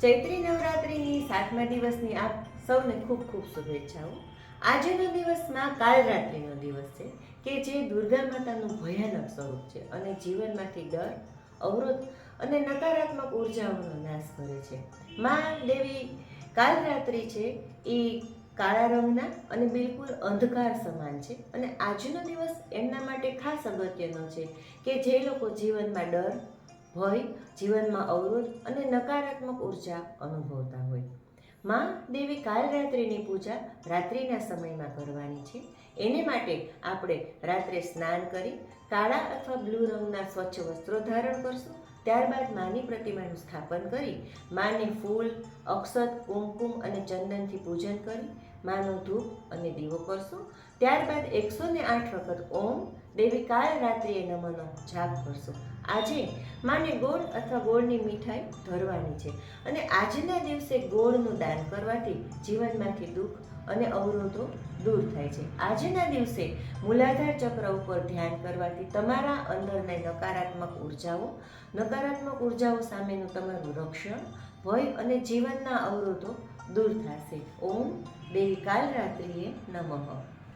ચૈત્રી નવરાત્રિની 7મા દિવસની આપ સૌને ખૂબ ખૂબ શુભેચ્છાઓ। આજનો દિવસ માં કાલરાત્રિનો દિવસ છે કે જે દુર્ગા માતાનું ભયાનક સ્વરૂપ છે અને જીવનમાંથી ડર, અવરોધ અને નકારાત્મક ઉર્જાઓનો નાશ કરે છે। માં દેવી કાલરાત્રિ છે એ કાળા રંગના અને બિલકુલ અંધકાર સમાન છે અને આજનો દિવસ એમના માટે ખાસ અગત્યનો છે કે જે લોકો જીવનમાં ડર, ભય, જીવનમાં અવરોધ અને નકારાત્મક ઉર્જા અનુભવતા હોય। માં દેવી કાલરાત્રિની પૂજા રાત્રિના સમયમાં કરવાની છે। એને માટે આપણે રાત્રે સ્નાન કરી કાળા અથવા બ્લુ રંગના સ્વચ્છ વસ્ત્રો ધારણ કરશું। ત્યારબાદ માની પ્રતિમાનું સ્થાપન કરી માને ફૂલ, અક્ષત, કુમકુમ અને ચંદનથી પૂજન કરી માનો ધૂપ અને દીવો કરશું। ત્યારબાદ 108 વખત ઓમ દેવી કાલરાત્રિએ નમઃનો જાપ કરશું। આજે માને ગોળ અથવા ગોળની મીઠાઈ ધરવાની છે અને આજના દિવસે ગોળનું દાન કરવાથી જીવનમાંથી દુઃખ અને અવરોધો દૂર થાય છે। આજના દિવસે મૂલાધાર ચક્ર ઉપર ધ્યાન કરવાથી તમારા અંદરની નકારાત્મક ઉર્જાઓ સામેનું તમારું રક્ષણ, ભય અને જીવનના અવરોધો દૂર થશે। ઓમ દેવી કાલરાત્રિએ નમઃ।